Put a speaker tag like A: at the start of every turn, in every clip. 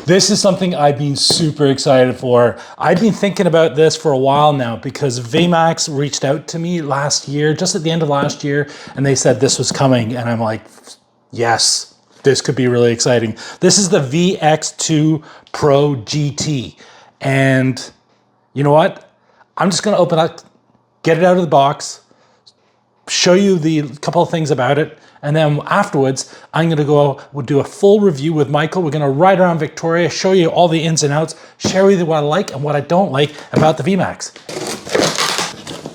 A: This is something I've been super excited for. I've been thinking about this for a while now because Vmax reached out to me last year, just at the end of last year, and they said this was coming. And I'm like, yes, this could be really exciting. This is the vx2 Pro GT. And you know what? I'm just gonna open up, get it out of the box, show you the couple of things about it, and then afterwards, I'm gonna we'll do a full review with Michael. We're gonna ride around Victoria, show you all the ins and outs, share with you what I like and what I don't like about the Vmax.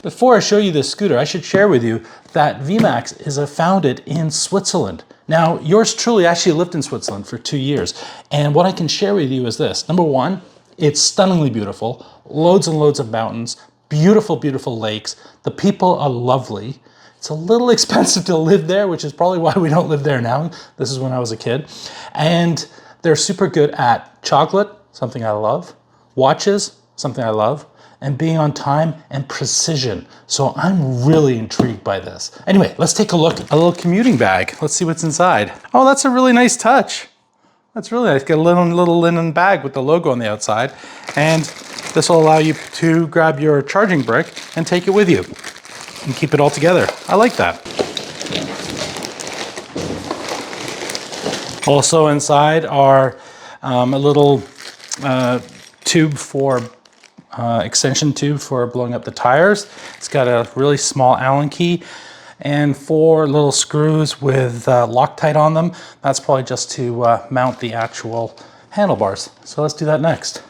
A: Before I show you this scooter, I should share with you that Vmax is founded in Switzerland. Now, yours truly actually lived in Switzerland for 2 years. And what I can share with you is this. Number one, it's stunningly beautiful, loads and loads of mountains, beautiful, beautiful lakes. The people are lovely. It's a little expensive to live there, which is probably why we don't live there now. This is when I was a kid. And they're super good at chocolate, something I love, watches, something I love, and being on time and precision. So I'm really intrigued by this. Anyway, let's take a look at a little commuting bag. Let's see what's inside. Oh, that's a really nice touch. That's really nice. Get a little linen bag with the logo on the outside. And this will allow you to grab your charging brick and take it with you and keep it all together. I like that. Also inside are a little tube for extension tube for blowing up the tires. It's got a really small Allen key and 4 little screws with Loctite on them. That's probably just to mount the actual handlebars. So let's do that next.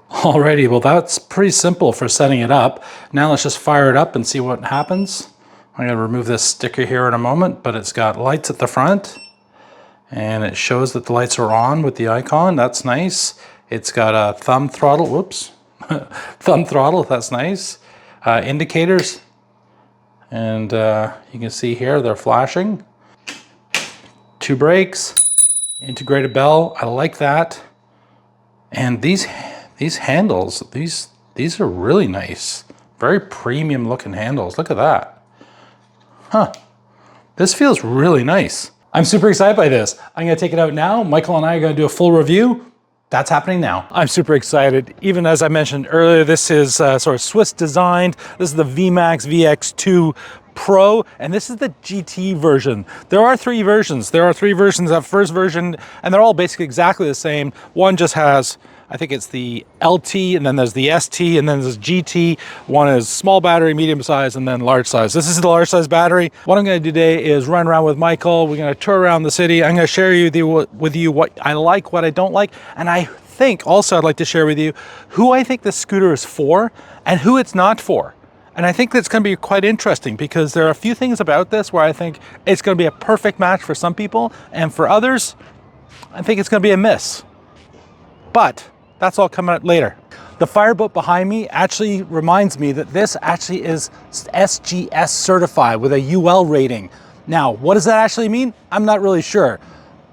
A: Alrighty, well that's pretty simple for setting it up. Now let's just fire it up and see what happens. I'm gonna remove this sticker here in a moment, but it's got lights at the front and it shows that the lights are on with the icon. That's nice. It's got a thumb throttle, whoops. Thumb throttle, that's nice. Indicators, and you can see here they're flashing. 2 brakes, integrated bell, I like that. And these handles, these are really nice. Very premium looking handles. Look at that. Huh. This feels really nice. I'm super excited by this. I'm gonna take it out now. Michael and I are gonna do a full review. That's happening now. I'm super excited. Even as I mentioned earlier, this is sort of Swiss designed. This is the Vmax VX2 Pro, and this is the GT version. There are 3 versions. There are 3 versions. That first version, and they're all basically exactly the same. One just has, I think it's the LT, and then there's the ST, and then there's GT. One is small battery, medium size, and then large size. This is the large size battery. What I'm gonna do today is run around with Michael. We're gonna tour around the city. I'm gonna share with you what I like, what I don't like, and I think also I'd like to share with you who I think this scooter is for and who it's not for. And I think that's gonna be quite interesting because there are a few things about this where I think it's gonna be a perfect match for some people, and for others, I think it's gonna be a miss. But that's all coming up later. The fireboat behind me actually reminds me that this actually is SGS certified with a UL rating. Now, what does that actually mean? I'm not really sure,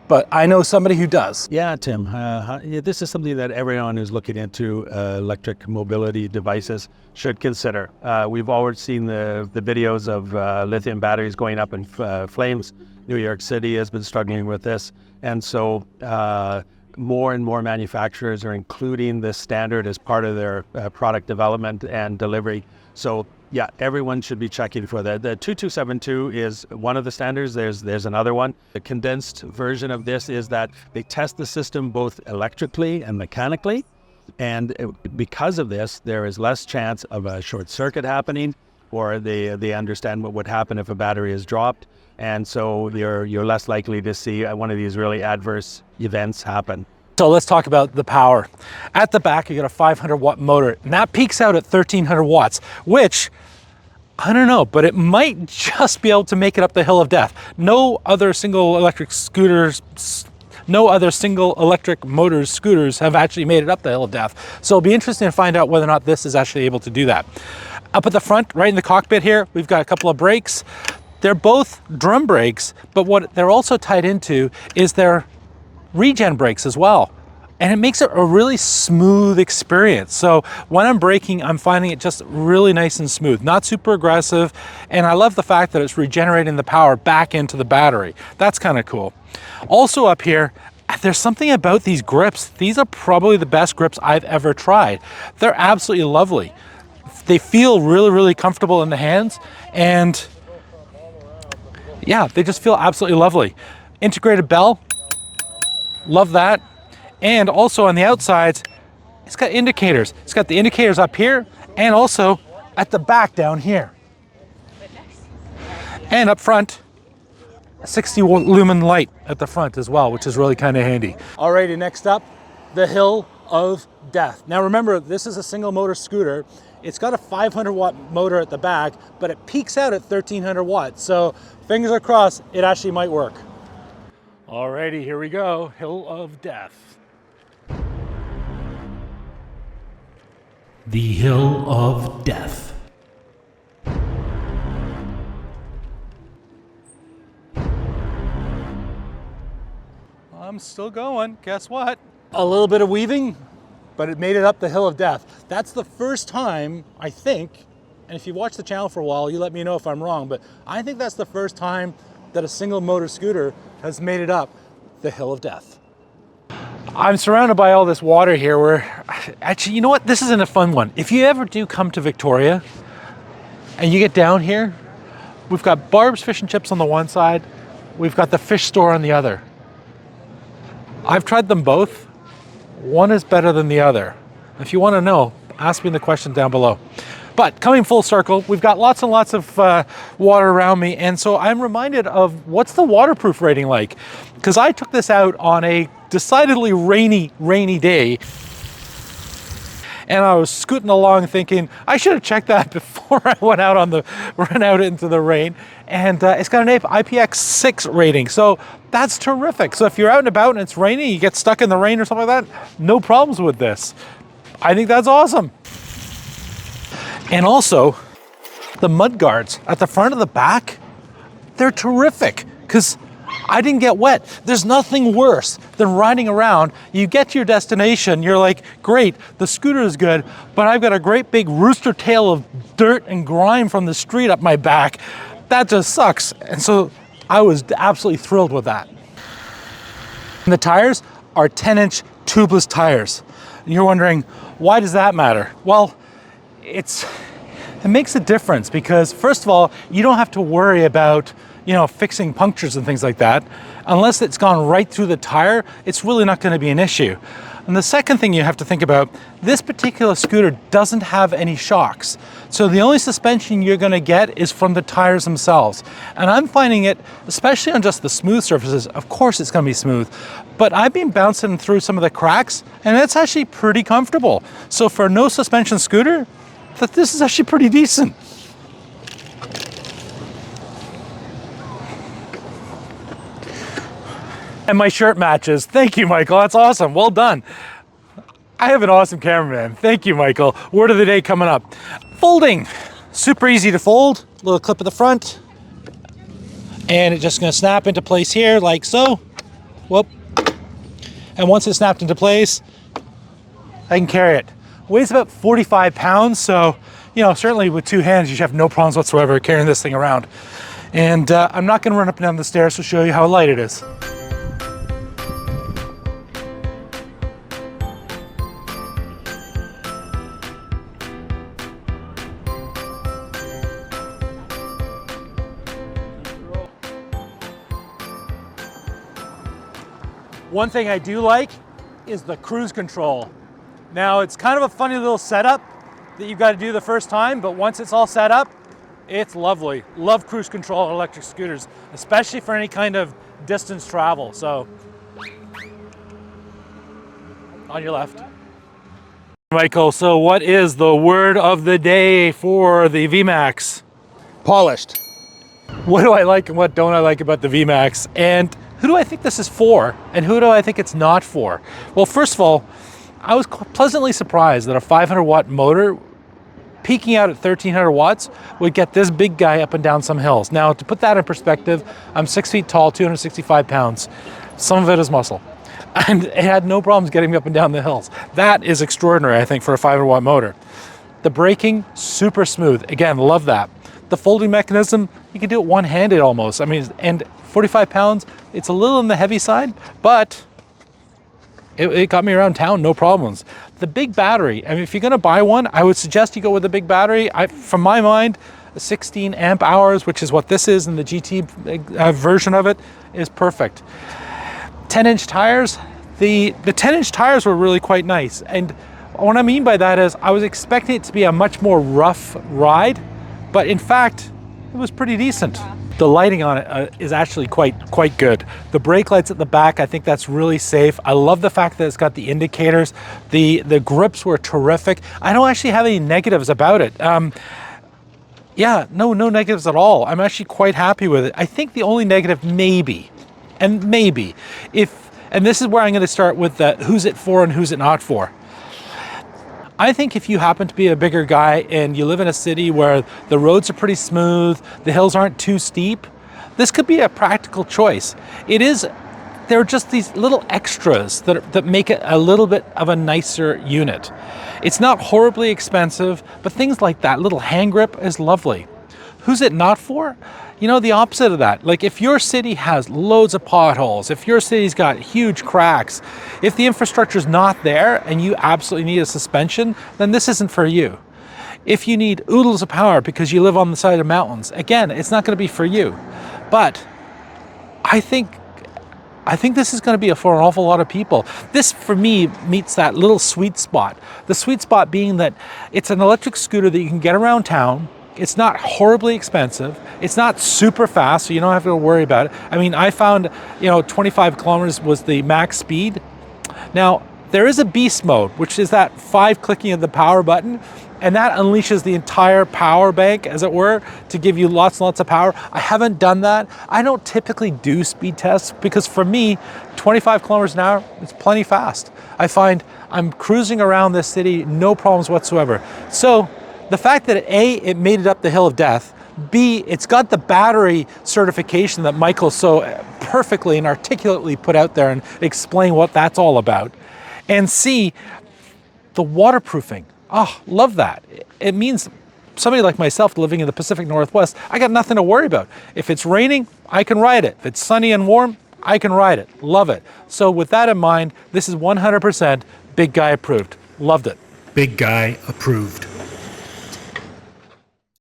A: but I know somebody who does.
B: Yeah, Tim, this is something that everyone who's looking into electric mobility devices should consider. We've already seen the videos of lithium batteries going up in flames. New York City has been struggling with this. And so more and more manufacturers are including this standard as part of their product development and delivery. So yeah, everyone should be checking for that. The 2272 is one of the standards. There's another one. The condensed version of this is that they test the system both electrically and mechanically. And because of this, there is less chance of a short circuit happening, or they understand what would happen if a battery is dropped. And so you're less likely to see one of these really adverse events happen.
A: So let's talk about the power. At the back, you got a 500 watt motor, and that peaks out at 1300 watts, which, I don't know, but it might just be able to make it up the hill of death. No other single electric motors scooters have actually made it up the hill of death. So it'll be interesting to find out whether or not this is actually able to do that. Up at the front, right in the cockpit here, we've got a couple of brakes. They're both drum brakes, but what they're also tied into is their regen brakes as well. and it makes it a really smooth experience. So when I'm braking, I'm finding it just really nice and smooth, not super aggressive. And I love the fact that it's regenerating the power back into the battery. That's kind of cool. Also up here, there's something about these grips. These are probably the best grips I've ever tried. They're absolutely lovely. They feel really, really comfortable in the hands, and yeah, they just feel absolutely lovely. Integrated bell, love that. And also on the outsides, it's got indicators. It's got the indicators up here and also at the back down here. And up front, a 60 lumen light at the front as well, which is really kind of handy. Alrighty, next up, the Hill of Death. Now remember, this is a single motor scooter. It's got a 500 watt motor at the back, but it peaks out at 1300 watts. So fingers are crossed, it actually might work. Alrighty, here we go, Hill of Death. The Hill of Death. I'm still going, guess what? A little bit of weaving, but it made it up the Hill of Death. That's the first time, I think, and if you've watched the channel for a while, you let me know if I'm wrong, but I think that's the first time that a single motor scooter has made it up the Hill of Death. I'm surrounded by all this water here where, actually, you know what? This isn't a fun one. If you ever do come to Victoria and you get down here, we've got Barb's Fish and Chips on the one side, we've got the fish store on the other. I've tried them both. One is better than the other. If you want to know, ask me the question down below. But coming full circle, we've got lots and lots of water around me, and so I'm reminded of what's the waterproof rating like? Because I took this out on a decidedly rainy day, and I was scooting along thinking I should have checked that before I went out into the rain. And it's got an IPX6 rating, so that's terrific. So if you're out and about and it's raining, you get stuck in the rain or something like that, no problems with this. I think that's awesome. And also, the mud guards at the front of the back, they're terrific because I didn't get wet. There's nothing worse than riding around. You get to your destination, you're like, great, the scooter is good, but I've got a great big rooster tail of dirt and grime from the street up my back. That just sucks. And so I was absolutely thrilled with that. And the tires are 10-inch tubeless tires. And you're wondering, why does that matter? Well, it makes a difference because, first of all, you don't have to worry about, fixing punctures and things like that. Unless it's gone right through the tire, it's really not going to be an issue. And the second thing you have to think about, this particular scooter doesn't have any shocks. So the only suspension you're going to get is from the tires themselves. And I'm finding it, especially on just the smooth surfaces, of course it's going to be smooth, but I've been bouncing through some of the cracks and it's actually pretty comfortable. So for a no suspension scooter, this is actually pretty decent. And my shirt matches. Thank you, Michael. That's awesome. Well done. I have an awesome cameraman. Thank you, Michael. Word of the day coming up. Folding. Super easy to fold. Little clip at the front. And it's just going to snap into place here like so. Whoop. And once it's snapped into place, I can carry it. Weighs about 45 pounds. So, certainly with two hands, you should have no problems whatsoever carrying this thing around. And I'm not going to run up and down the stairs to show you how light it is. One thing I do like is the cruise control. Now, it's kind of a funny little setup that you've got to do the first time, but once it's all set up, it's lovely. Love cruise control on electric scooters, especially for any kind of distance travel. So, on your left. Michael, so what is the word of the day for the Vmax?
C: Polished.
A: What do I like and what don't I like about the Vmax? And who do I think this is for? And who do I think it's not for? Well, first of all, I was pleasantly surprised that a 500 watt motor peaking out at 1300 watts would get this big guy up and down some hills. Now, to put that in perspective, I'm 6 feet tall, 265 pounds. Some of it is muscle. and it had no problems getting me up and down the hills. That is extraordinary, I think, for a 500-watt motor. The braking, super smooth. Again, love that. The folding mechanism, you can do it one-handed almost. I mean, and 45 pounds, it's a little on the heavy side, but it got me around town, no problems. The big battery, I mean, if you're gonna buy one, I would suggest you go with a big battery. From my mind, 16 amp hours, which is what this is in the GT version of it, is perfect. 10-inch tires, the 10-inch tires were really quite nice. And what I mean by that is I was expecting it to be a much more rough ride, but in fact, it was pretty decent. The lighting on it is actually quite good. The brake lights at the back, I think that's really safe. I love the fact that it's got the indicators. The grips were terrific. I don't actually have any negatives about it. Yeah, no negatives at all. I'm actually quite happy with it. I think the only negative maybe, and this is where I'm gonna start with the who's it for and who's it not for. I think if you happen to be a bigger guy and you live in a city where the roads are pretty smooth, the hills aren't too steep, this could be a practical choice. There are just these little extras that make it a little bit of a nicer unit. It's not horribly expensive, but things like that little hand grip is lovely. Who's it not for? You know, the opposite of that. Like if your city has loads of potholes, if your city's got huge cracks, if the infrastructure's not there and you absolutely need a suspension, then this isn't for you. If you need oodles of power because you live on the side of mountains, again, it's not going to be for you. But I think this is going to be for an awful lot of people. This, for me, meets that little sweet spot. The sweet spot being that it's an electric scooter that you can get around town. It's not horribly expensive. It's not super fast, so you don't have to worry about it. I mean, I found, 25 kilometers was the max speed. Now, there is a beast mode, which is that 5 clicking of the power button, and that unleashes the entire power bank, as it were, to give you lots and lots of power. I haven't done that. I don't typically do speed tests because for me, 25 kilometers an hour is plenty fast. I find I'm cruising around this city, no problems whatsoever. So the fact that A, it made it up the hill of death, B, it's got the battery certification that Michael so perfectly and articulately put out there and explained what that's all about, and C, the waterproofing. Oh, love that. It means somebody like myself living in the Pacific Northwest, I got nothing to worry about. If it's raining, I can ride it. If it's sunny and warm, I can ride it. Love it. So with that in mind, this is 100% Big Guy approved. Loved it.
C: Big Guy approved.